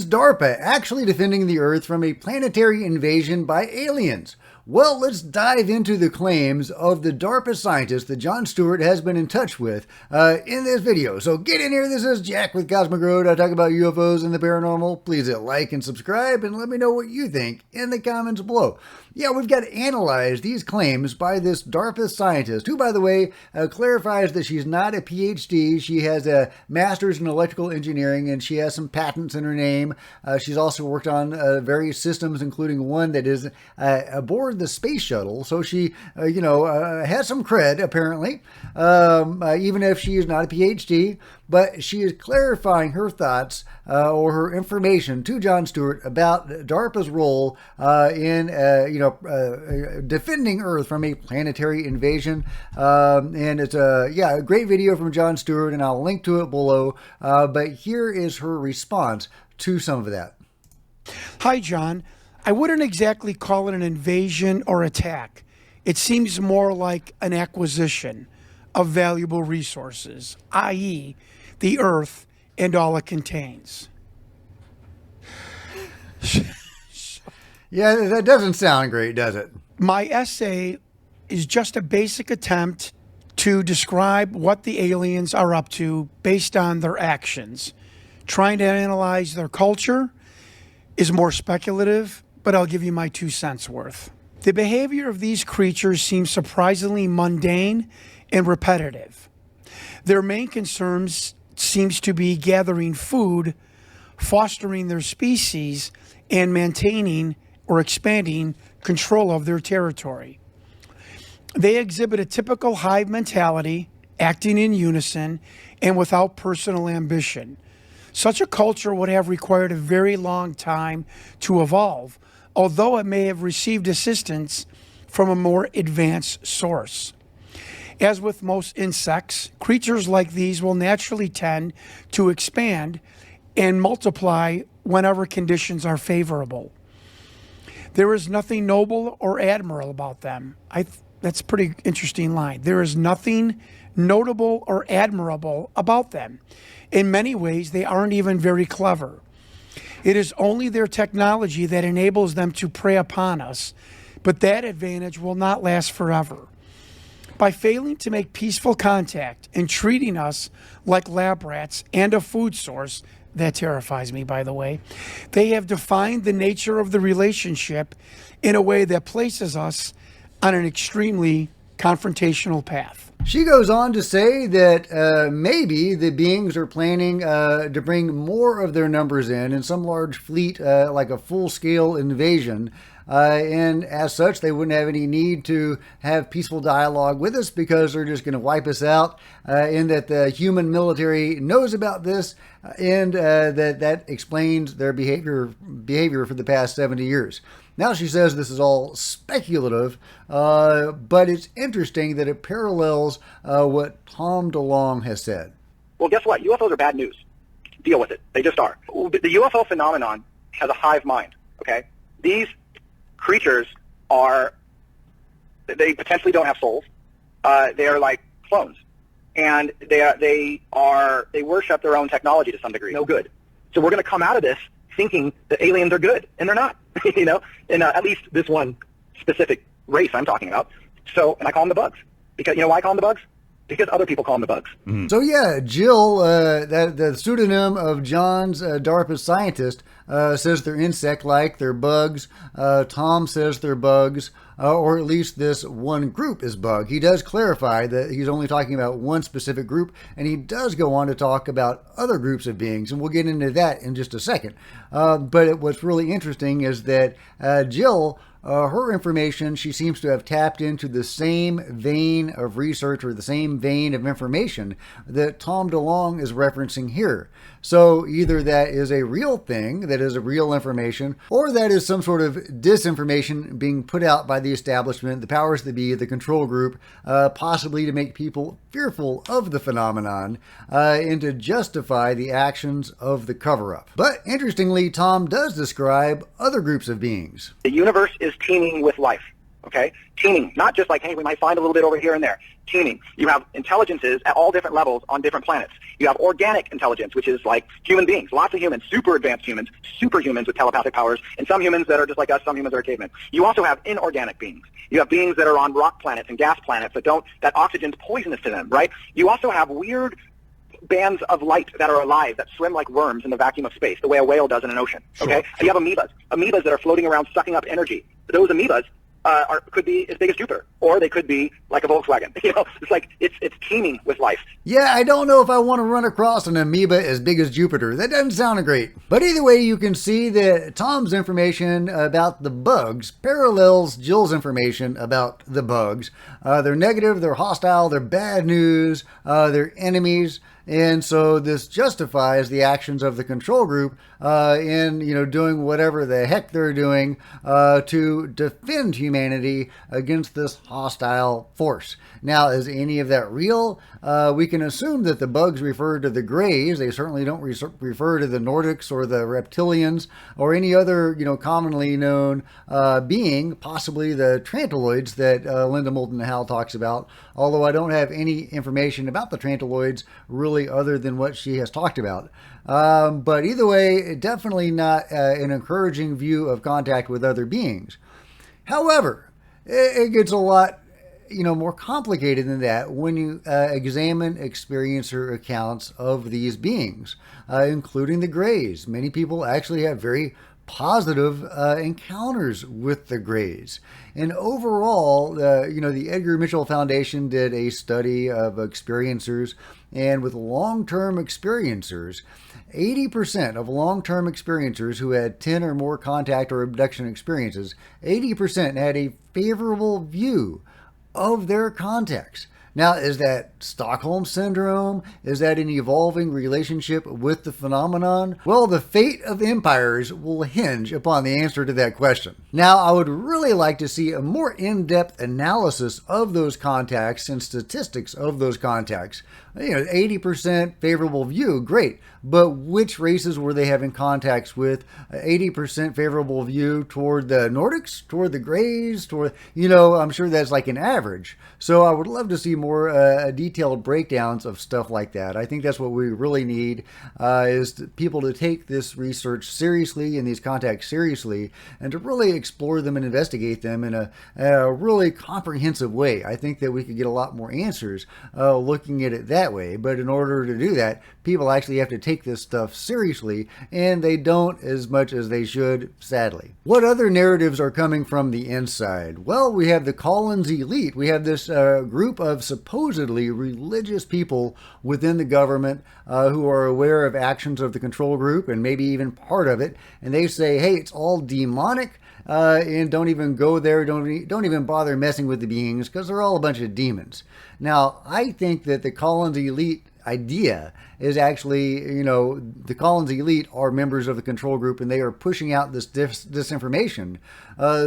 DARPA actually defending the Earth from a planetary invasion by aliens? Well, let's dive into the claims of the DARPA scientist that Jon Stewart has been in touch with in this video. So get in here. This is Jack with Cosmic Road. I talk about UFOs and the paranormal. Please hit like and subscribe and let me know what you think in the comments below. Yeah, we've got to analyze these claims by this DARPA scientist, who, by the way, clarifies that she's not a PhD. She has a master's in electrical engineering, and she has some patents in her name. She's also worked on various systems, including one that is aboard the space shuttle. So she, has some cred, apparently, even if she is not a PhD. But she is clarifying her thoughts or her information to Jon Stewart about DARPA's role in, defending Earth from a planetary invasion. And it's a great video from Jon Stewart, and I'll link to it below. But here is her response to some of that. Hi, John. I wouldn't exactly call it an invasion or attack. It seems more like an acquisition of valuable resources, i.e., the Earth and all it contains. Yeah, that doesn't sound great, does it? My essay is just a basic attempt to describe what the aliens are up to based on their actions. Trying to analyze their culture is more speculative, but I'll give you my 2 cents worth. The behavior of these creatures seems surprisingly mundane and repetitive. Their main concerns seems to be gathering food, fostering their species, and maintaining or expanding control of their territory. They exhibit a typical hive mentality, acting in unison and without personal ambition. Such a culture would have required a very long time to evolve, although it may have received assistance from a more advanced source. As with most insects, creatures like these will naturally tend to expand and multiply whenever conditions are favorable. There is nothing noble or admirable about them. That's a pretty interesting line. There is nothing notable or admirable about them. In many ways, they aren't even very clever. It is only their technology that enables them to prey upon us, but that advantage will not last forever. By failing to make peaceful contact and treating us like lab rats and a food source, that terrifies me, by the way, they have defined the nature of the relationship in a way that places us on an extremely confrontational path. She goes on to say that maybe the beings are planning to bring more of their numbers in some large fleet, like a full-scale invasion. And as such, they wouldn't have any need to have peaceful dialogue with us because they're just going to wipe us out, and that the human military knows about this, and that explains their behavior for the past 70 years. Now she says this is all speculative, but it's interesting that it parallels what Tom DeLonge has said. Well, guess what? UFOs are bad news. Deal with it. They just are. The UFO phenomenon has a hive mind, okay? These creatures they potentially don't have souls. They are like clones. And they worship their own technology to some degree. No good. So we're going to come out of this thinking that aliens are good, and they're not, and at least this one specific race I'm talking about. So, and I call them the bugs. Because, you know why I call them the bugs? Because other people call them the bugs. Mm-hmm. So yeah, Jill, the pseudonym of John's DARPA scientist, says they're insect-like, they're bugs. Tom says they're bugs, or at least this one group is bug. He does clarify that he's only talking about one specific group, and he does go on to talk about other groups of beings, and we'll get into that in just a second. But what's really interesting is that Jill, her information, she seems to have tapped into the same vein of research or the same vein of information that Tom DeLonge is referencing here. So either that is a real thing, that is a real information, or that is some sort of disinformation being put out by the establishment, the powers that be, the control group, possibly to make people fearful of the phenomenon and to justify the actions of the cover-up. But interestingly, Tom does describe other groups of beings. The universe is teeming with life, okay? Teaming, not just like, hey, we might find a little bit over here and there. Teaming. You have intelligences at all different levels on different planets. You have organic intelligence, which is like human beings, lots of humans, super advanced humans, superhumans with telepathic powers, and some humans that are just like us, some humans that are cavemen. You also have inorganic beings. You have beings that are on rock planets and gas planets that oxygen's poisonous to them, right? You also have weird bands of light that are alive, that swim like worms in the vacuum of space, the way a whale does in an ocean, okay? Sure. And you have amoebas that are floating around sucking up energy. Those amoebas could be as big as Jupiter, or they could be like a Volkswagen. You know, it's like it's teeming with life. Yeah, I don't know if I want to run across an amoeba as big as Jupiter. That doesn't sound great. But either way, you can see that Tom's information about the bugs parallels Jill's information about the bugs. They're negative, they're hostile, they're bad news, they're enemies. And so this justifies the actions of the control group in, doing whatever the heck they're doing to defend humanity against this hostile force. Now, is any of that real? We can assume that the bugs refer to the Greys. They certainly don't refer to the Nordics or the reptilians or any other, commonly known being, possibly the Trantiloids that Linda Moulton Howe talks about, although I don't have any information about the Trantiloids really other than what she has talked about. But either way, definitely not an encouraging view of contact with other beings. However, it gets a lot more complicated than that when you examine experiencer accounts of these beings, including the Greys. Many people actually have very positive encounters with the Greys. And overall, the Edgar Mitchell Foundation did a study of experiencers, and with long-term experiencers, 80% of long-term experiencers who had 10 or more contact or abduction experiences, 80% had a favorable view of their contacts. Now, is that Stockholm Syndrome? Is that an evolving relationship with the phenomenon? Well, the fate of empires will hinge upon the answer to that question. Now, I would really like to see a more in-depth analysis of those contacts and statistics of those contacts. 80% favorable view, great. But which races were they having contacts with? 80% favorable view toward the Nordics, toward the Greys, I'm sure that's like an average. So I would love to see more detailed breakdowns of stuff like that. I think that's what we really need, is people to take this research seriously and these contacts seriously, and to really explore them and investigate them in a really comprehensive way. I think that we could get a lot more answers looking at it that way. But in order to do that, people actually have to take this stuff seriously, and they don't as much as they should, sadly. What other narratives are coming from the inside? Well, we have the Collins elite. We have this group of supposedly religious people within the government who are aware of actions of the control group and maybe even part of it, and they say, hey, it's all demonic, and don't even go there, don't even bother messing with the beings, because they're all a bunch of demons. Now, I think that the Collins elite idea is actually, the Collins elite are members of the control group, and they are pushing out this disinformation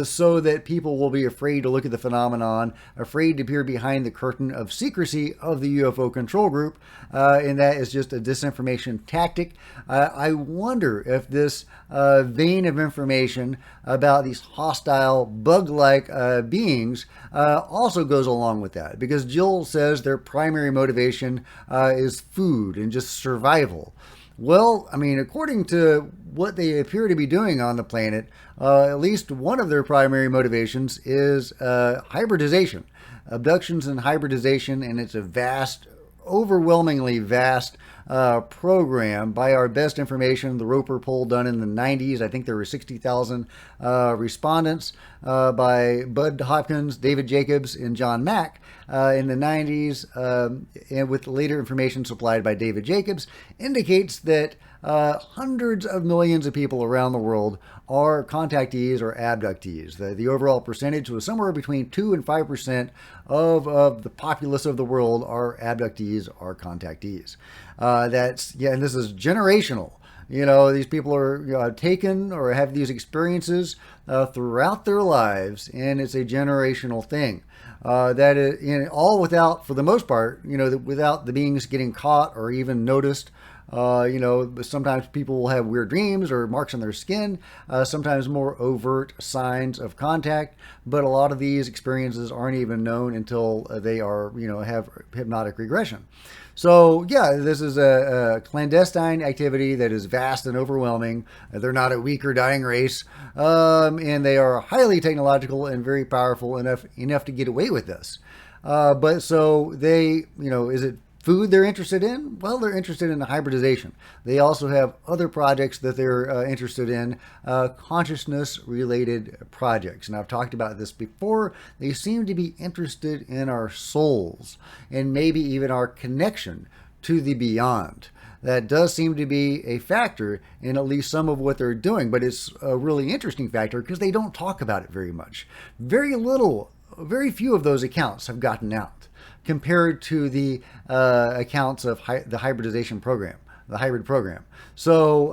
so that people will be afraid to look at the phenomenon, afraid to peer behind the curtain of secrecy of the UFO control group, and that is just a disinformation tactic. I wonder if this vein of information about these hostile bug-like beings also goes along with that, because Jill says their primary motivation is food and just survival. Well, I mean, according to what they appear to be doing on the planet, at least one of their primary motivations is hybridization, abductions and hybridization, and it's a vast, overwhelmingly vast program. By our best information, the Roper poll done in the 90s, I think there were 60,000 respondents by Bud Hopkins, David Jacobs, and John Mack in the 90s, and with later information supplied by David Jacobs, indicates that hundreds of millions of people around the world are contactees or abductees. The overall percentage was somewhere between 2 and 5% of the populace of the world are abductees or contactees. And this is generational. These people are taken or have these experiences throughout their lives, and it's a generational thing. That is all without, for the most part, without the beings getting caught or even noticed Sometimes people will have weird dreams or marks on their skin, sometimes more overt signs of contact, but a lot of these experiences aren't even known until they are, have hypnotic regression. So, yeah, this is a clandestine activity that is vast and overwhelming. They're not a weak or dying race, and they are highly technological and very powerful enough to get away with this. But so they, is it food they're interested in? Well, they're interested in hybridization. They also have other projects that they're interested in, consciousness-related projects. And I've talked about this before. They seem to be interested in our souls and maybe even our connection to the beyond. That does seem to be a factor in at least some of what they're doing, but it's a really interesting factor because they don't talk about it very much. Very few of those accounts have gotten out compared to the accounts of the hybridization program, the hybrid program. So,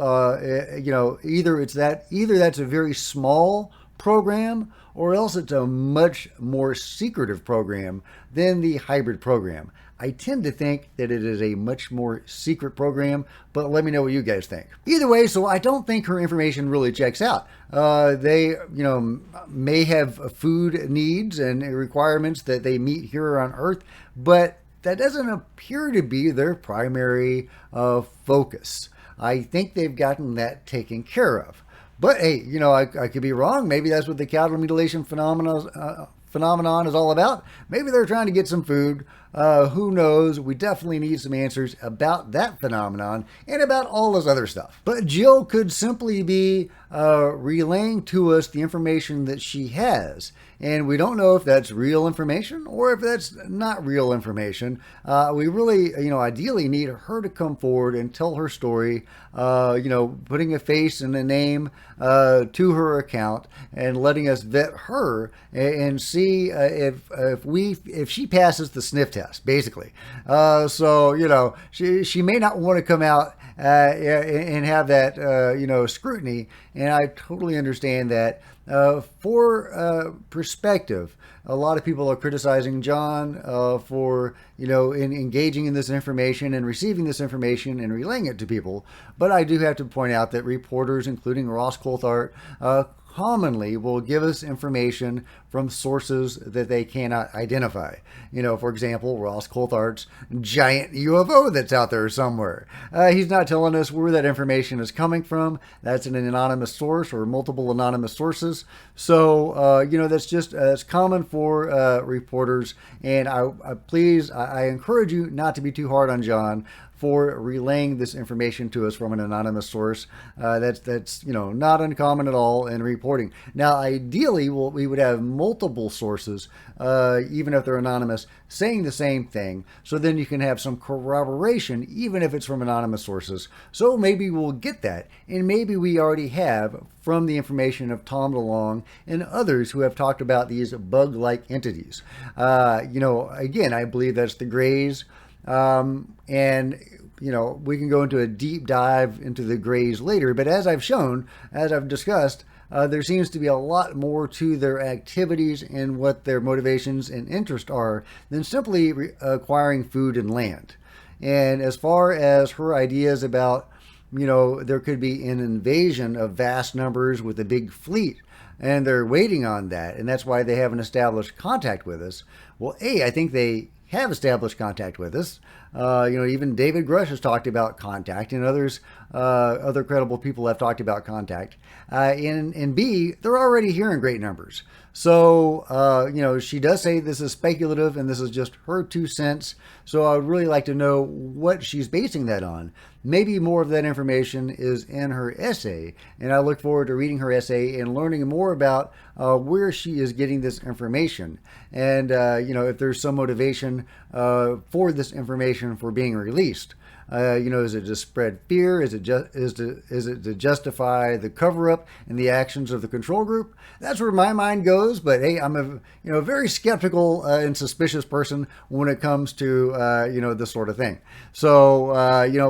either that's a very small program, or else it's a much more secretive program than the hybrid program. I tend to think that it is a much more secret program, but let me know what you guys think. Either way, so I don't think her information really checks out. They, may have food needs and requirements that they meet here on Earth, but that doesn't appear to be their primary focus. I think they've gotten that taken care of. But hey, I could be wrong. Maybe that's what the cattle mutilation phenomenon is all about. Maybe they're trying to get some food. Who knows? We definitely need some answers about that phenomenon and about all this other stuff. But Jill could simply be relaying to us the information that she has. And we don't know if that's real information or if that's not real information. We really, ideally need her to come forward and tell her story, putting a face and a name to her account and letting us vet her and see if she passes the sniff test, basically. She may not want to come out and have that, scrutiny. And I totally understand that. For perspective, a lot of people are criticizing John for, in engaging in this information and receiving this information and relaying it to people. But I do have to point out that reporters, including Ross Coulthart, commonly will give us information from sources that they cannot identify. For example, Ross Coulthart's giant UFO that's out there somewhere. He's not telling us where that information is coming from. That's an anonymous source or multiple anonymous sources. So, that's common for reporters. And I encourage you not to be too hard on John for relaying this information to us from an anonymous source. That's not uncommon at all in reporting. Now, ideally, we would have multiple sources, even if they're anonymous, saying the same thing. So then you can have some corroboration, even if it's from anonymous sources. So maybe we'll get that, and maybe we already have from the information of Tom DeLonge and others who have talked about these bug-like entities. Again, I believe that's the Greys. We can go into a deep dive into the Greys later, but as I've discussed, there seems to be a lot more to their activities and what their motivations and interests are than simply acquiring food and land. And as far as her ideas about, there could be an invasion of vast numbers with a big fleet, and they're waiting on that, and that's why they haven't established contact with us. Well, I think they have established contact with us. Even David Grush has talked about contact, and other credible people have talked about contact. And B, they're already here in great numbers. So, she does say this is speculative and this is just her 2 cents. So I would really like to know what she's basing that on. Maybe more of that information is in her essay, and I look forward to reading her essay and learning more about where she is getting this information. And, if there's some motivation for this information for being released. Is it to spread fear? Is it to justify the cover-up and the actions of the control group? That's where my mind goes. But hey, I'm a very skeptical and suspicious person when it comes to this sort of thing. So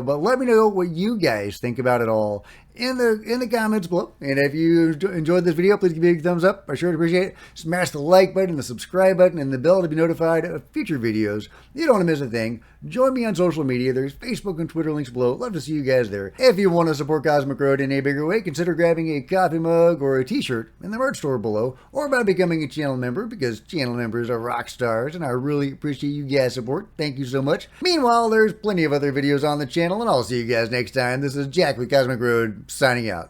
but let me know what you guys think about it all. in the comments below. And if you enjoyed this video, please give me a big thumbs up. I sure appreciate it. Smash the like button, the subscribe button, and the bell to be notified of future videos. You don't want to miss a thing. Join me on social media. There's Facebook and Twitter links below. Love to see you guys there. If you want to support Cosmic Road in a bigger way, consider grabbing a coffee mug or a t-shirt in the merch store below, or by becoming a channel member, because channel members are rock stars, and I really appreciate you guys' support. Thank you so much. Meanwhile, there's plenty of other videos on the channel, and I'll see you guys next time. This is Jack with Cosmic Road, signing out.